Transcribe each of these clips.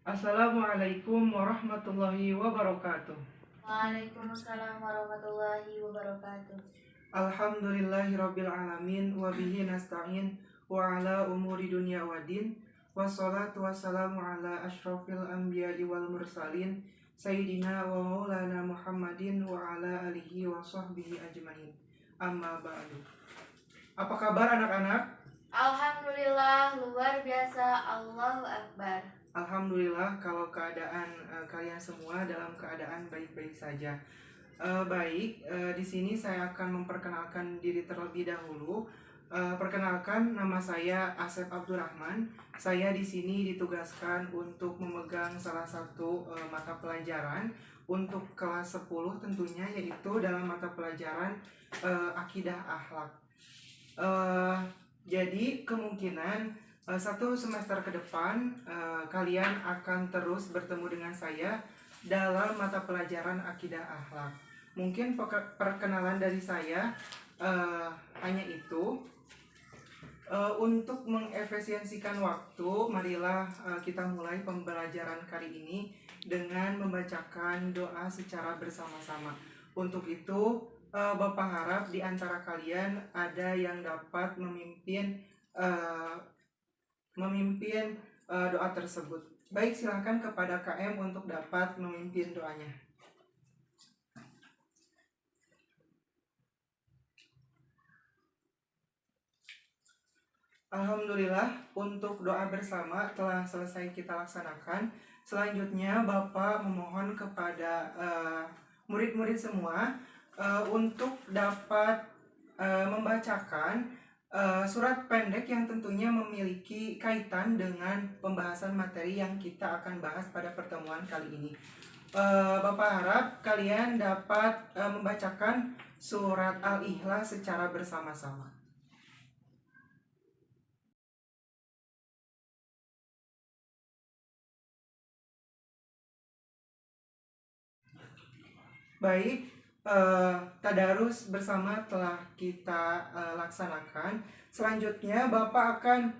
Assalamualaikum warahmatullahi wabarakatuh. Waalaikumsalam warahmatullahi wabarakatuh. Alhamdulillahirabbil alamin wa bihi nasta'in wa ala umuri dunya waddin. Wassalatu wassalamu ala asyrafil anbiya'i wal mursalin sayyidina wa maulana Muhammadin wa ala alihi wa sahbihi ajmain. Amma ba'du. Apa kabar anak-anak? Alhamdulillah, luar biasa. Allahu Akbar. Alhamdulillah kalau keadaan kalian semua dalam keadaan baik-baik saja. Di sini saya akan memperkenalkan diri terlebih dahulu. Perkenalkan, nama saya Asep Abdurrahman. Saya di sini ditugaskan untuk memegang salah satu mata pelajaran untuk kelas 10 tentunya, yaitu dalam mata pelajaran akidah akhlak. Jadi kemungkinan satu semester ke depan kalian akan terus bertemu dengan saya dalam mata pelajaran akidah akhlak. Mungkin perkenalan dari saya hanya itu. Untuk mengefisiensikan waktu, marilah kita mulai pembelajaran kali ini dengan membacakan doa secara bersama-sama. Untuk itu, Bapak harap di antara kalian ada yang dapat memimpin doa tersebut. Baik, silakan kepada KM untuk dapat memimpin doanya. Alhamdulillah, untuk doa bersama telah selesai kita laksanakan. Selanjutnya Bapak memohon kepada murid-murid semua untuk dapat membacakan surat pendek yang tentunya memiliki kaitan dengan pembahasan materi yang kita akan bahas pada pertemuan kali ini. Bapak harap kalian dapat membacakan surat Al-Ikhlas secara bersama-sama. Baik, tadarus bersama telah kita laksanakan. Selanjutnya Bapak akan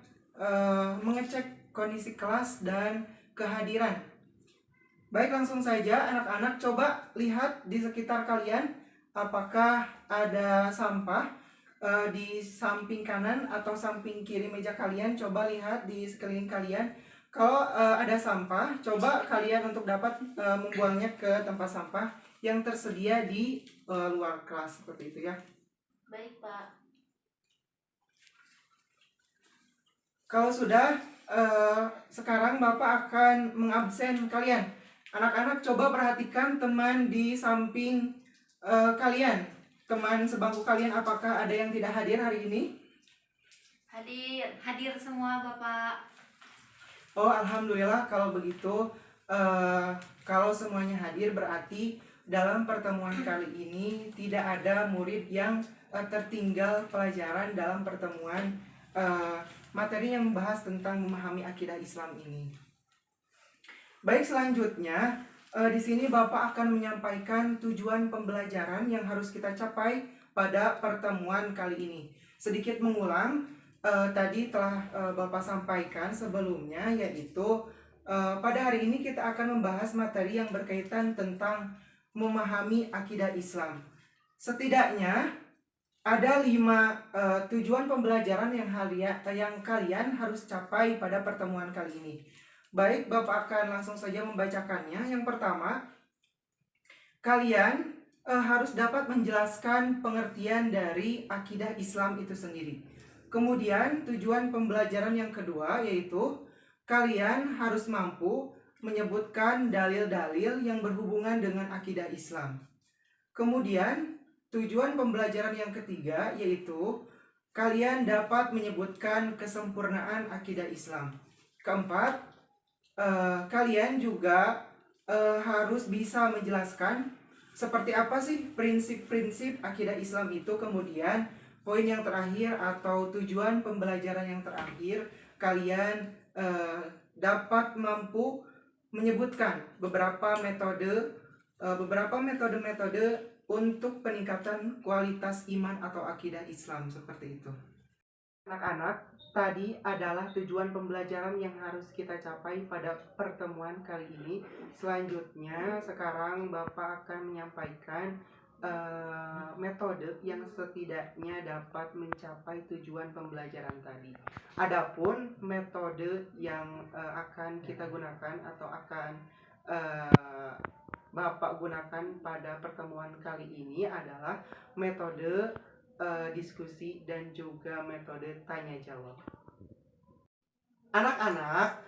mengecek kondisi kelas dan kehadiran. Baik, langsung saja anak-anak coba lihat di sekitar kalian apakah ada sampah di samping kanan atau samping kiri meja kalian. Coba lihat di sekeliling kalian. Kalau ada sampah, coba kalian untuk dapat membuangnya ke tempat sampah yang tersedia di luar kelas, seperti itu ya. Baik, Pak. Kalau sudah, sekarang Bapak akan mengabsen kalian. Anak-anak coba perhatikan teman di samping kalian. Teman sebangku kalian, apakah ada yang tidak hadir hari ini? Hadir semua, Bapak. Oh, alhamdulillah kalau begitu. Kalau semuanya hadir berarti dalam pertemuan kali ini tidak ada murid yang tertinggal pelajaran dalam pertemuan materi yang membahas tentang memahami akidah Islam ini. Baik, selanjutnya di sini Bapak akan menyampaikan tujuan pembelajaran yang harus kita capai pada pertemuan kali ini. Sedikit mengulang, tadi telah Bapak sampaikan sebelumnya, yaitu pada hari ini kita akan membahas materi yang berkaitan tentang memahami akidah Islam. Setidaknya ada 5 tujuan pembelajaran yang kalian harus capai pada pertemuan kali ini. Baik, Bapak akan langsung saja membacakannya. Yang pertama, kalian harus dapat menjelaskan pengertian dari akidah Islam itu sendiri. Kemudian tujuan pembelajaran yang kedua yaitu kalian harus mampu menyebutkan dalil-dalil yang berhubungan dengan akidah Islam. Kemudian tujuan pembelajaran yang ketiga yaitu kalian dapat menyebutkan kesempurnaan akidah Islam. Keempat, kalian juga harus bisa menjelaskan seperti apa sih prinsip-prinsip akidah Islam itu. Kemudian poin yang terakhir atau tujuan pembelajaran yang terakhir, kalian dapat mampu menyebutkan beberapa metode untuk peningkatan kualitas iman atau akidah Islam, seperti itu. Anak-anak, tadi adalah tujuan pembelajaran yang harus kita capai pada pertemuan kali ini. Selanjutnya, sekarang Bapak akan menyampaikan metode yang setidaknya dapat mencapai tujuan pembelajaran tadi. Adapun metode yang akan kita gunakan atau akan Bapak gunakan pada pertemuan kali ini adalah metode diskusi dan juga metode tanya jawab. Anak-anak,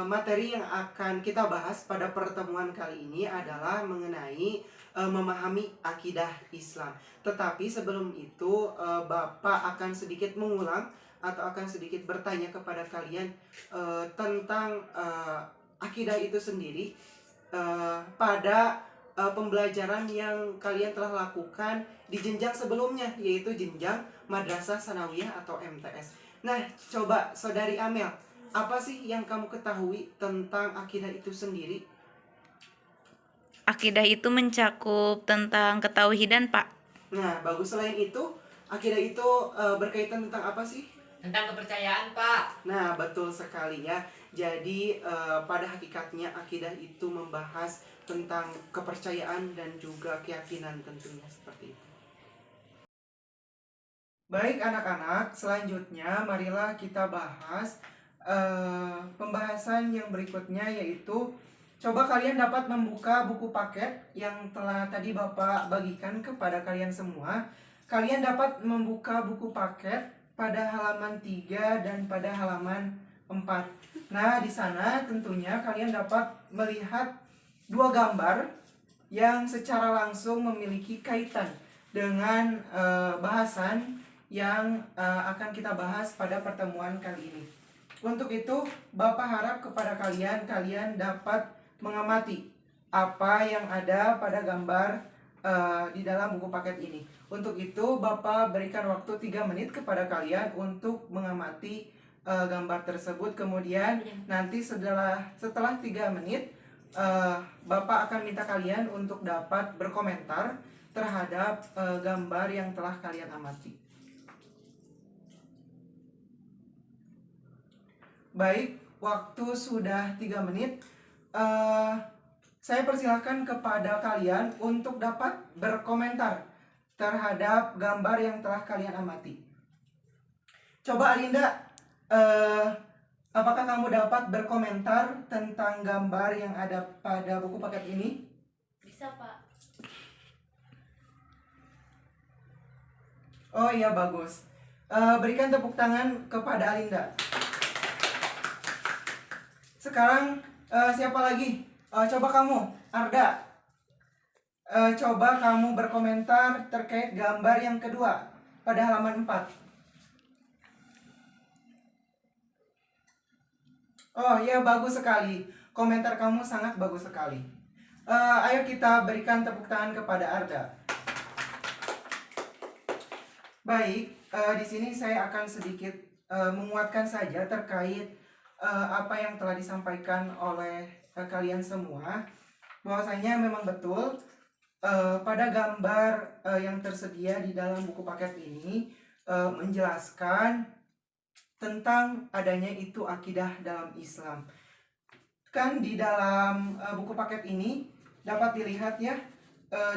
materi yang akan kita bahas pada pertemuan kali ini adalah mengenai memahami akidah Islam. Tetapi sebelum itu, Bapak akan sedikit mengulang atau akan sedikit bertanya kepada kalian tentang akidah itu sendiri pada pembelajaran yang kalian telah lakukan di jenjang sebelumnya, yaitu jenjang Madrasah Sanawiyah atau MTS. Nah, coba Saudari Amel, apa sih yang kamu ketahui tentang akidah itu sendiri? Akidah itu mencakup tentang ketauhidan, Pak. Nah, bagus. Selain itu, akidah itu berkaitan tentang apa sih? Tentang kepercayaan, Pak. Nah, betul sekali ya. Jadi, pada hakikatnya akidah itu membahas tentang kepercayaan dan juga keyakinan tentunya seperti itu. Baik anak-anak, selanjutnya marilah kita bahas pembahasan yang berikutnya, yaitu coba kalian dapat membuka buku paket yang telah tadi Bapak bagikan kepada kalian semua. Kalian dapat membuka buku paket pada halaman 3 dan pada halaman 4. Nah, di sana tentunya kalian dapat melihat dua gambar yang secara langsung memiliki kaitan dengan bahasan yang akan kita bahas pada pertemuan kali ini. Untuk itu, Bapak harap kepada kalian dapat mengamati apa yang ada pada gambar di dalam buku paket ini. Untuk itu, Bapak berikan waktu 3 menit kepada kalian untuk mengamati gambar tersebut. Kemudian nanti setelah 3 menit, Bapak akan minta kalian untuk dapat berkomentar terhadap gambar yang telah kalian amati. Baik, waktu sudah 3 menit. Saya persilahkan kepada kalian untuk dapat berkomentar terhadap gambar yang telah kalian amati. Coba Alinda, apakah kamu dapat berkomentar tentang gambar yang ada pada buku paket ini? Bisa, Pak. Oh iya, bagus. Berikan tepuk tangan kepada Alinda. Sekarang siapa lagi? Coba kamu, Arda. Coba kamu berkomentar terkait gambar yang kedua pada halaman 4. Oh iya, bagus sekali. Komentar kamu sangat bagus sekali. Ayo kita berikan tepuk tangan kepada Arda. Baik, di sini saya akan sedikit menguatkan saja terkait apa yang telah disampaikan oleh kalian semua. Bahwasanya memang betul pada gambar yang tersedia di dalam buku paket ini menjelaskan tentang adanya itu akidah dalam Islam. Kan di dalam buku paket ini dapat dilihat ya,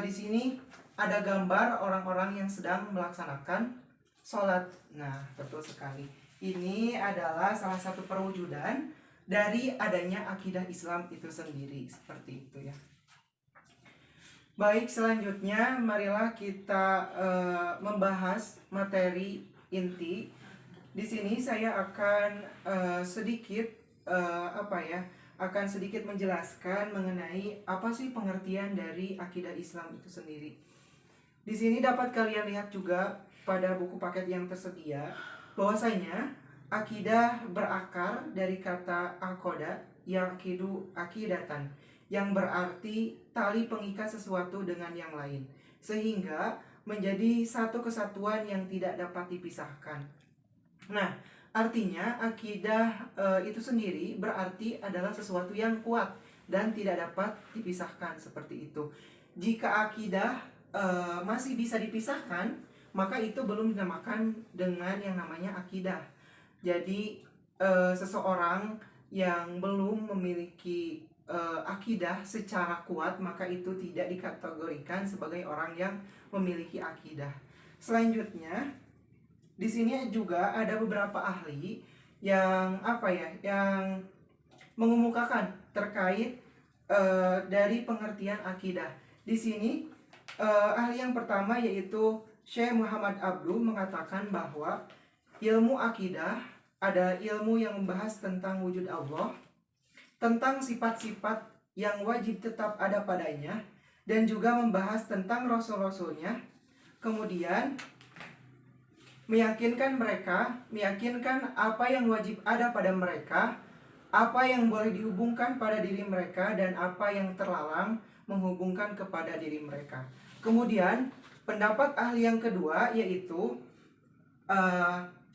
di sini ada gambar orang-orang yang sedang melaksanakan sholat. Nah, betul sekali. Ini adalah salah satu perwujudan dari adanya akidah Islam itu sendiri, seperti itu ya. Baik, selanjutnya marilah kita membahas materi inti. Di sini saya akan sedikit menjelaskan mengenai apa sih pengertian dari akidah Islam itu sendiri. Di sini dapat kalian lihat juga pada buku paket yang tersedia bahwasanya akidah berakar dari kata aqoda yaqidu aqidatan, yang berarti tali pengikat sesuatu dengan yang lain, sehingga menjadi satu kesatuan yang tidak dapat dipisahkan. Nah, artinya akidah itu sendiri berarti adalah sesuatu yang kuat dan tidak dapat dipisahkan, seperti itu. Jika akidah masih bisa dipisahkan, maka itu belum dinamakan dengan yang namanya akidah. Jadi seseorang yang belum memiliki akidah secara kuat, maka itu tidak dikategorikan sebagai orang yang memiliki akidah. Selanjutnya, di sini juga ada beberapa ahli yang yang mengemukakan terkait dari pengertian akidah. Di sini ahli yang pertama yaitu Syekh Muhammad Abduh mengatakan bahwa ilmu akidah adalah ilmu yang membahas tentang wujud Allah, tentang sifat-sifat yang wajib tetap ada padanya, dan juga membahas tentang rasul-rasulnya. Kemudian meyakinkan apa yang wajib ada pada mereka, apa yang boleh dihubungkan pada diri mereka, dan apa yang terlarang menghubungkan kepada diri mereka. Kemudian pendapat ahli yang kedua yaitu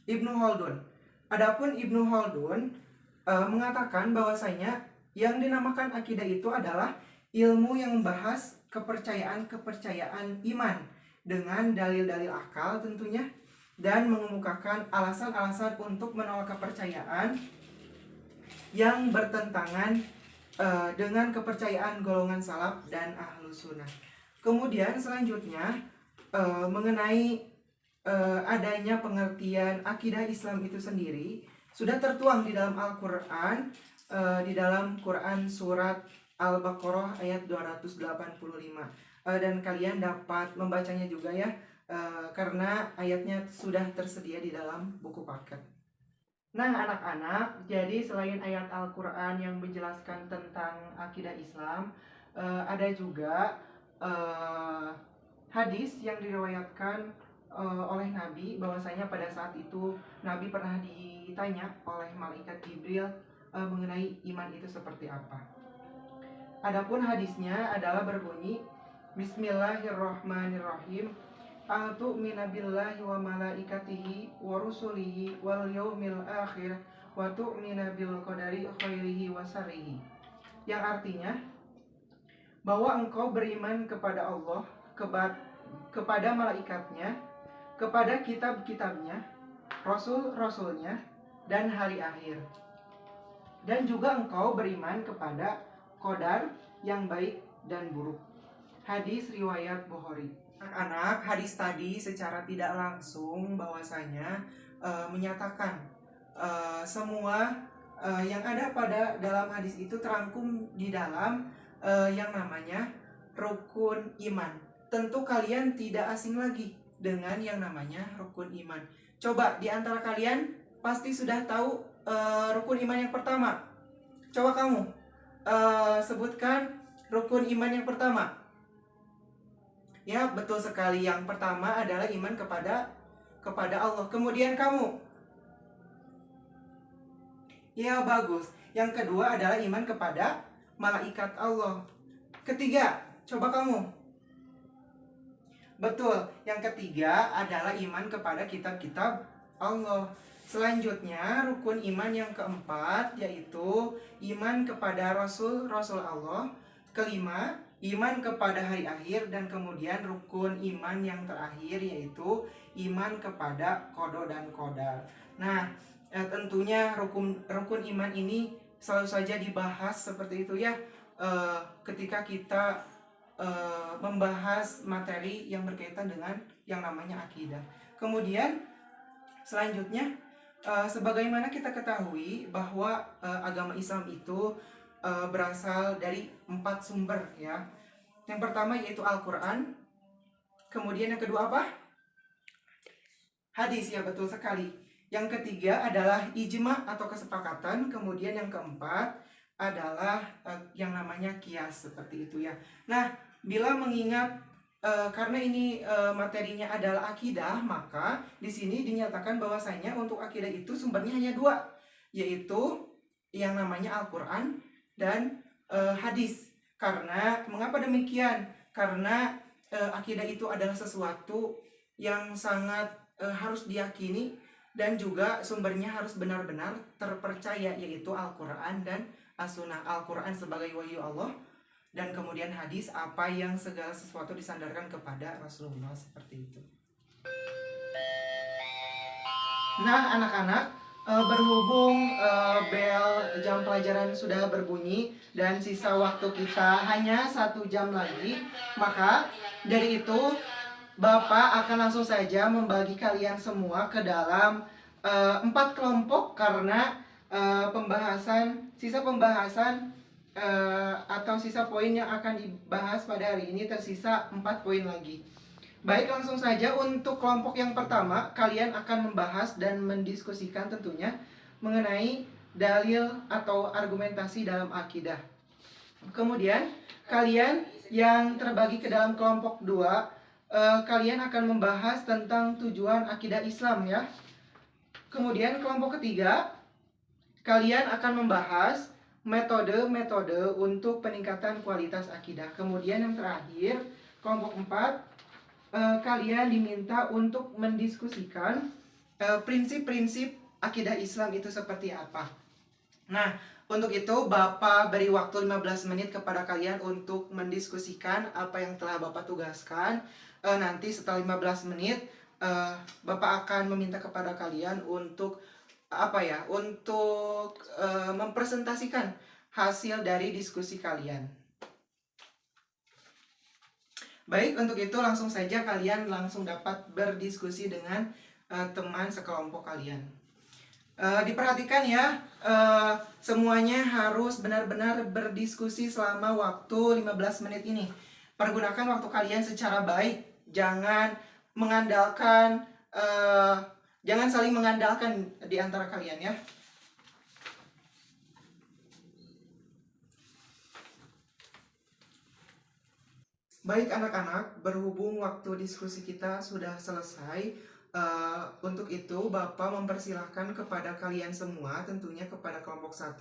Ibnu Khaldun. Adapun Ibnu Khaldun mengatakan bahwasanya yang dinamakan akidah itu adalah ilmu yang membahas kepercayaan iman dengan dalil-dalil akal tentunya, dan mengemukakan alasan-alasan untuk menolak kepercayaan yang bertentangan dengan kepercayaan golongan salaf dan ahlus sunnah. Kemudian selanjutnya mengenai adanya pengertian akidah Islam itu sendiri sudah tertuang di dalam Al-Quran, di dalam Quran surat Al-Baqarah ayat 285, dan kalian dapat membacanya juga ya, karena ayatnya sudah tersedia di dalam buku paket. Nah anak-anak, jadi selain ayat Al-Quran yang menjelaskan tentang akidah Islam, ada juga hadis yang diriwayatkan oleh Nabi, bahwasanya pada saat itu Nabi pernah ditanya oleh malaikat Jibril mengenai iman itu seperti apa. Adapun hadisnya adalah berbunyi, Bismillahirrahmanirrahim. Atu'mina billahi wa malaikatihi wa rusulihi wal yaumil akhir wa tu'mina bil qadari khairihi wa syarrihi. Yang artinya bahwa engkau beriman kepada Allah, kepada malaikatnya, kepada kitab-kitabnya, rasul-rasulnya, dan hari akhir. Dan juga engkau beriman kepada qadar yang baik dan buruk. Hadis riwayat Bukhari. Anak-anak, hadis tadi secara tidak langsung bahwasanya menyatakan semua yang ada pada dalam hadis itu terangkum di dalam yang namanya rukun iman. Tentu kalian tidak asing lagi dengan yang namanya rukun iman. Coba di antara kalian pasti sudah tahu rukun iman yang pertama. Coba kamu sebutkan rukun iman yang pertama. Ya, betul sekali. Yang pertama adalah iman kepada Allah. Kemudian kamu? Ya, bagus. Yang kedua adalah iman kepada malaikat Allah. Ketiga, coba kamu? Betul. Yang ketiga adalah iman kepada kitab-kitab Allah. Selanjutnya, rukun iman yang keempat yaitu iman kepada Rasul Allah. Kelima, iman kepada hari akhir. Dan kemudian rukun iman yang terakhir yaitu iman kepada qada dan qadar. Nah, tentunya rukun iman ini selalu saja dibahas seperti itu ya, ketika kita membahas materi yang berkaitan dengan yang namanya akidah. Kemudian selanjutnya, sebagaimana kita ketahui bahwa agama Islam itu berasal dari 4 sumber ya. Yang pertama yaitu Al-Quran. Kemudian yang kedua apa? Hadis, ya betul sekali. Yang ketiga adalah ijma atau kesepakatan. Kemudian yang keempat adalah yang namanya qiyas, seperti itu ya. Nah, bila mengingat karena ini materinya adalah akidah, maka di sini dinyatakan bahwasanya untuk akidah itu sumbernya hanya 2, yaitu yang namanya Al-Quran dan hadis. Karena mengapa demikian? Karena akidah itu adalah sesuatu yang sangat harus diyakini dan juga sumbernya harus benar-benar terpercaya, yaitu Al-Quran dan As-Sunnah. Al-Quran sebagai wahyu Allah, dan kemudian hadis apa yang segala sesuatu disandarkan kepada Rasulullah, seperti itu. Nah, anak-anak, berhubung bel jam pelajaran sudah berbunyi dan sisa waktu kita hanya 1 jam lagi, maka dari itu Bapak akan langsung saja membagi kalian semua ke dalam 4 kelompok karena sisa pembahasan atau sisa poin yang akan dibahas pada hari ini tersisa 4 poin lagi. Baik, langsung saja untuk kelompok yang pertama, kalian akan membahas dan mendiskusikan tentunya mengenai dalil atau argumentasi dalam akidah. Kemudian, kalian yang terbagi ke dalam kelompok 2, kalian akan membahas tentang tujuan akidah Islam ya. Kemudian kelompok ketiga, kalian akan membahas metode-metode untuk peningkatan kualitas akidah. Kemudian yang terakhir, kelompok 4, kalian diminta untuk mendiskusikan prinsip-prinsip akidah Islam itu seperti apa. Nah, untuk itu Bapak beri waktu 15 menit kepada kalian untuk mendiskusikan apa yang telah Bapak tugaskan. Nanti setelah 15 menit Bapak akan meminta kepada kalian untuk mempresentasikan hasil dari diskusi kalian. Baik, untuk itu langsung saja kalian langsung dapat berdiskusi dengan teman sekelompok kalian. Diperhatikan ya, semuanya harus benar-benar berdiskusi selama waktu 15 menit ini. Pergunakan waktu kalian secara baik, jangan saling mengandalkan di antara kalian ya. Baik anak-anak, berhubung waktu diskusi kita sudah selesai, untuk itu Bapak mempersilahkan kepada kalian semua, tentunya kepada kelompok 1,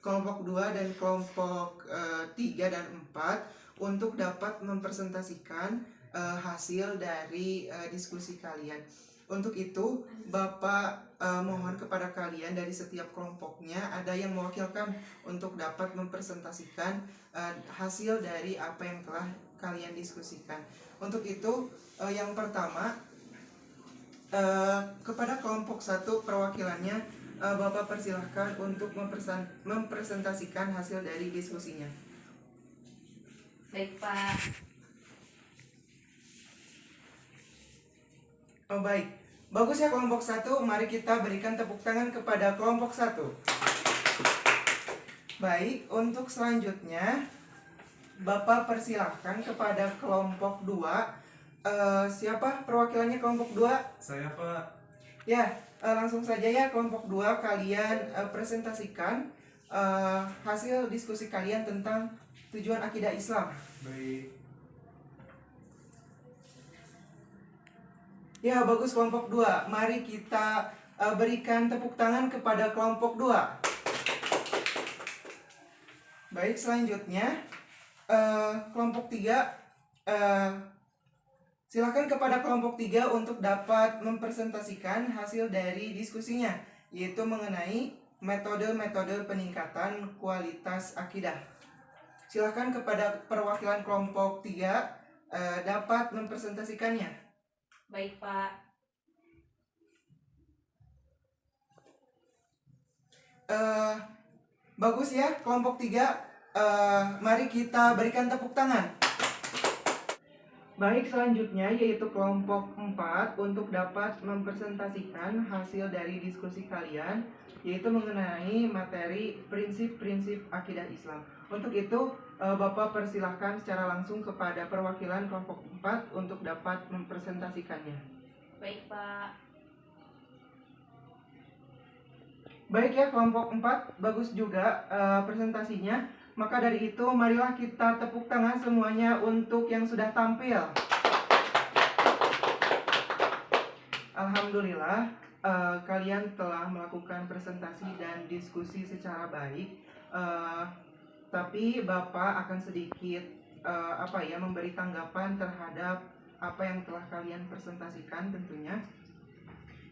kelompok 2, dan kelompok 3 dan 4 untuk dapat mempresentasikan hasil dari diskusi kalian. Untuk itu Bapak mohon kepada kalian dari setiap kelompoknya ada yang mewakilkan untuk dapat mempresentasikan hasil dari apa yang telah kalian diskusikan. Untuk itu yang pertama kepada kelompok 1 perwakilannya Bapak persilahkan untuk mempresentasikan hasil dari diskusinya. Baik, Pak. Oh baik, bagus ya kelompok 1. Mari kita berikan tepuk tangan kepada kelompok 1. Baik, untuk selanjutnya Bapak persilahkan kepada kelompok 2. Siapa perwakilannya kelompok 2? Saya, Pak. Ya, langsung saja ya kelompok 2 kalian presentasikan hasil diskusi kalian tentang tujuan akidah Islam. Baik. Ya, bagus kelompok 2. Mari kita berikan tepuk tangan kepada kelompok 2. Baik, selanjutnya kelompok 3, silakan kepada kelompok 3 untuk dapat mempresentasikan hasil dari diskusinya, yaitu mengenai metode-metode peningkatan kualitas akidah. Silakan kepada perwakilan kelompok 3 dapat mempresentasikannya. Baik, Pak. Bagus ya kelompok 3. Mari kita berikan tepuk tangan. Baik, selanjutnya yaitu kelompok 4 untuk dapat mempresentasikan hasil dari diskusi kalian, yaitu mengenai materi prinsip-prinsip akidah Islam. Untuk itu Bapak persilahkan secara langsung kepada perwakilan kelompok 4 untuk dapat mempresentasikannya. Baik, Pak. Baik ya kelompok 4, bagus juga presentasinya. Maka dari itu marilah kita tepuk tangan semuanya untuk yang sudah tampil. Alhamdulillah kalian telah melakukan presentasi dan diskusi secara baik. Tapi Bapak akan sedikit memberi tanggapan terhadap apa yang telah kalian presentasikan tentunya.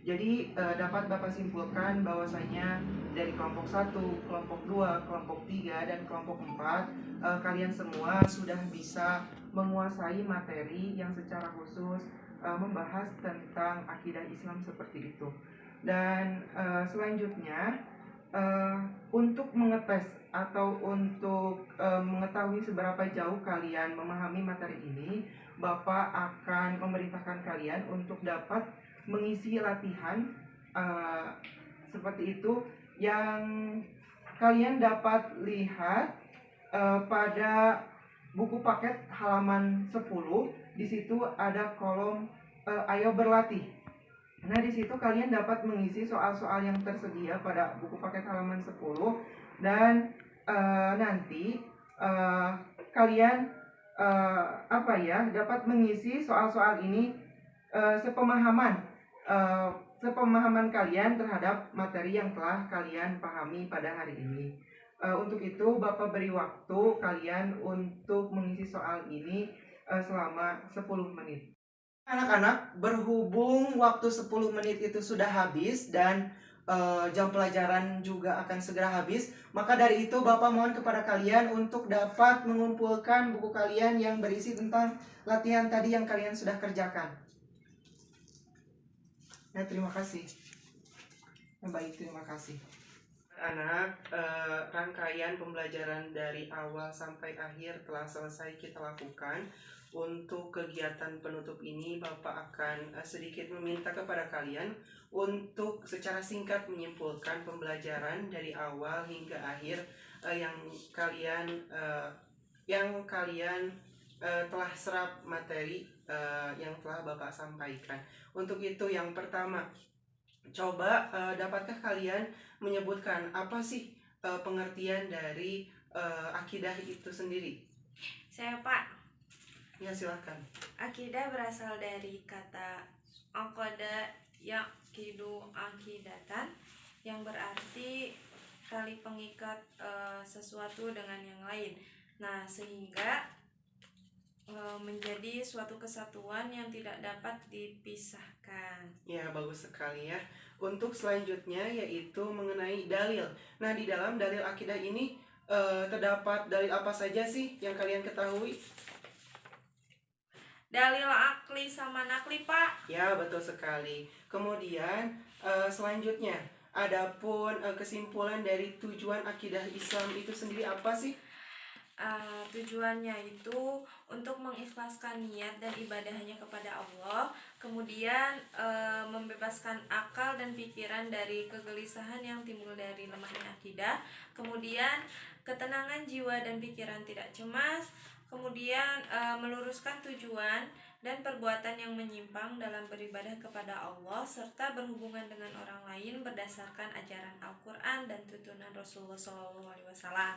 Jadi dapat Bapak simpulkan bahwasanya dari kelompok 1, kelompok 2, kelompok 3, dan kelompok 4 kalian semua sudah bisa menguasai materi yang secara khusus membahas tentang akidah Islam seperti itu. Dan selanjutnya untuk mengetes atau untuk mengetahui seberapa jauh kalian memahami materi ini, Bapak akan memerintahkan kalian untuk dapat mengisi latihan seperti itu yang kalian dapat lihat pada buku paket halaman 10. Di situ ada kolom ayo berlatih. Nah, di situ kalian dapat mengisi soal-soal yang tersedia pada buku paket halaman 10 dan nanti kalian dapat mengisi soal-soal ini sepemahaman kalian terhadap materi yang telah kalian pahami pada hari ini. Untuk itu Bapak beri waktu kalian untuk mengisi soal ini selama 10 menit. Anak-anak, berhubung waktu 10 menit itu sudah habis dan jam pelajaran juga akan segera habis, maka dari itu Bapak mohon kepada kalian untuk dapat mengumpulkan buku kalian yang berisi tentang latihan tadi yang kalian sudah kerjakan. Ya, terima kasih. Baik, terima kasih. Anak, rangkaian pembelajaran dari awal sampai akhir telah selesai kita lakukan. Untuk kegiatan penutup ini, Bapak akan sedikit meminta kepada kalian untuk secara singkat menyimpulkan pembelajaran dari awal hingga akhir yang kalian telah serap materi yang telah Bapak sampaikan. Untuk itu, yang pertama, coba dapatkah kalian menyebutkan apa sih pengertian dari akidah itu sendiri? Saya Pak. Ya, silakan. Akidah berasal dari kata aqada yaqidu akidatan, yang berarti tali pengikat sesuatu dengan yang lain. Nah, sehingga menjadi suatu kesatuan yang tidak dapat dipisahkan. Ya, bagus sekali ya. Untuk selanjutnya yaitu mengenai dalil. Nah, di dalam dalil akidah ini terdapat dalil apa saja sih yang kalian ketahui? Dalil akli sama nakli, Pak. Ya, betul sekali. Kemudian selanjutnya, adapun kesimpulan dari tujuan akidah Islam itu sendiri apa sih? Tujuannya itu untuk mengikhlaskan niat dan ibadahnya kepada Allah, kemudian membebaskan akal dan pikiran dari kegelisahan yang timbul dari lemahnya akidah, kemudian ketenangan jiwa dan pikiran tidak cemas, kemudian meluruskan tujuan dan perbuatan yang menyimpang dalam beribadah kepada Allah, serta berhubungan dengan orang lain berdasarkan ajaran Al-Quran dan tuntunan Rasulullah SAW.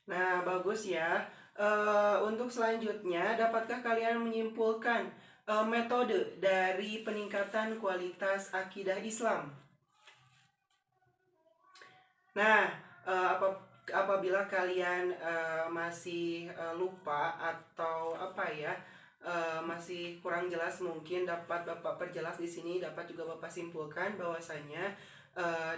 Nah, bagus ya. Untuk selanjutnya, dapatkah kalian menyimpulkan metode dari peningkatan kualitas akidah Islam? Nah, apabila kalian masih lupa atau masih kurang jelas, mungkin dapat Bapak perjelas di sini, dapat juga Bapak simpulkan bahwasanya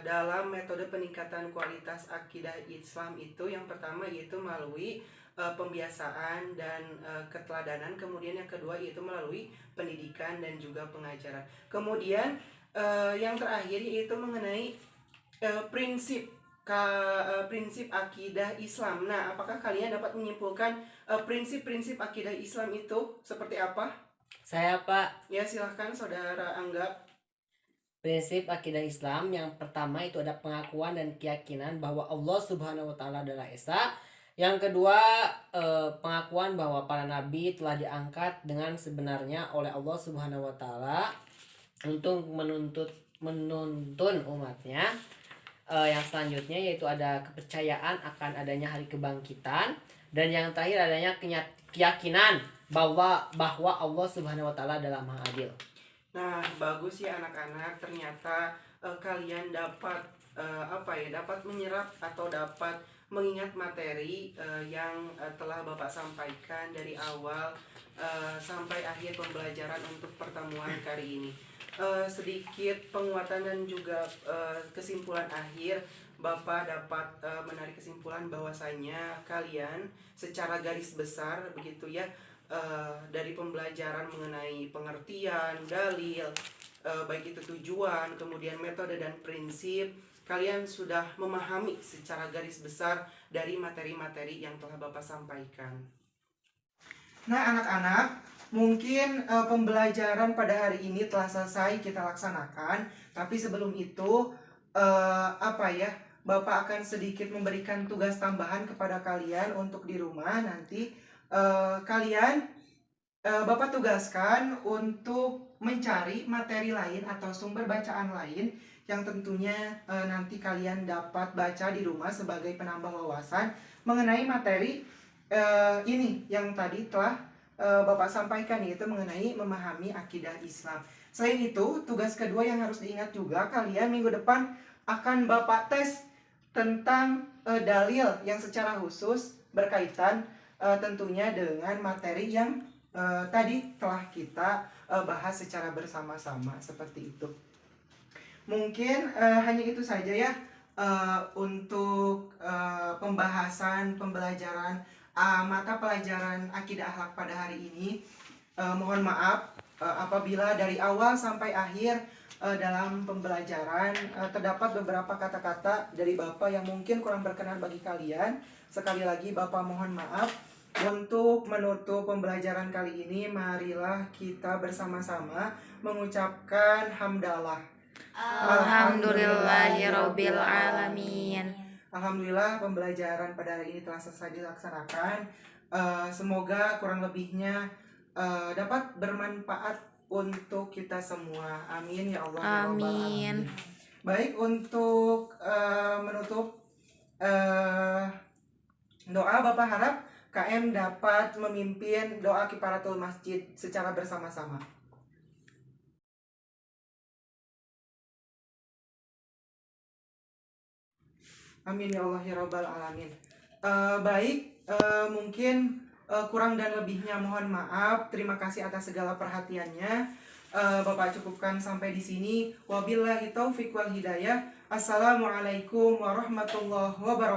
dalam metode peningkatan kualitas akidah Islam itu yang pertama yaitu melalui pembiasaan dan keteladanan, kemudian yang kedua yaitu melalui pendidikan dan juga pengajaran. Kemudian yang terakhir yaitu mengenai prinsip akidah Islam. Nah, apakah kalian dapat menyimpulkan prinsip-prinsip akidah Islam itu seperti apa? Saya Pak. Ya, silahkan Saudara Angga. Prinsip akidah Islam yang pertama itu ada pengakuan dan keyakinan bahwa Allah Subhanahu wa Ta'ala adalah Esa. Yang kedua, pengakuan bahwa para nabi telah diangkat dengan sebenarnya oleh Allah Subhanahu wa Ta'ala untuk menuntun umatnya. Yang selanjutnya yaitu ada kepercayaan akan adanya hari kebangkitan, dan yang terakhir adanya keyakinan bahwa Allah Subhanahu wa Ta'ala adalah Maha Adil. Nah, bagus ya anak-anak, ternyata kalian dapat dapat menyerap atau dapat mengingat materi yang telah Bapak sampaikan dari awal sampai akhir pembelajaran untuk pertemuan kali ini. Sedikit penguatan dan juga kesimpulan akhir, Bapak dapat menarik kesimpulan bahwasanya kalian secara garis besar begitu ya, dari pembelajaran mengenai pengertian, dalil, baik itu tujuan, kemudian metode dan prinsip, kalian sudah memahami secara garis besar dari materi-materi yang telah Bapak sampaikan. Nah, anak-anak, mungkin pembelajaran pada hari ini telah selesai kita laksanakan, tapi sebelum itu Bapak akan sedikit memberikan tugas tambahan kepada kalian untuk di rumah. Nanti Bapak tugaskan untuk mencari materi lain atau sumber bacaan lain yang tentunya nanti kalian dapat baca di rumah sebagai penambah wawasan mengenai materi ini yang tadi telah Bapak sampaikan, yaitu mengenai memahami akidah Islam. Selain itu, tugas kedua yang harus diingat juga, kalian minggu depan akan Bapak tes tentang dalil yang secara khusus berkaitan tentunya dengan materi yang tadi telah kita bahas secara bersama-sama, seperti itu. Mungkin hanya itu saja ya untuk pembelajaran mata pelajaran akidah akhlak pada hari ini. Mohon maaf apabila dari awal sampai akhir dalam pembelajaran terdapat beberapa kata-kata dari Bapak yang mungkin kurang berkenan bagi kalian. Sekali lagi Bapak mohon maaf. Untuk menutup pembelajaran kali ini, marilah kita bersama-sama mengucapkan hamdalah. Alhamdulillahirabbil alamin. Alhamdulillah pembelajaran pada hari ini telah selesai dilaksanakan. Semoga kurang lebihnya dapat bermanfaat untuk kita semua. Amin ya Allah. Ya Rabbal Alamin. Baik, untuk menutup doa, Bapak harap KM dapat memimpin doa kifaratul masjid secara bersama-sama. Amin ya Allah ya Rabbal Alamin. Baik, mungkin kurang dan lebihnya mohon maaf. Terima kasih atas segala perhatiannya. Bapak cukupkan sampai di sini. Wabillahi taufiq wal hidayah. Assalamualaikum warahmatullahi wabarakatuh.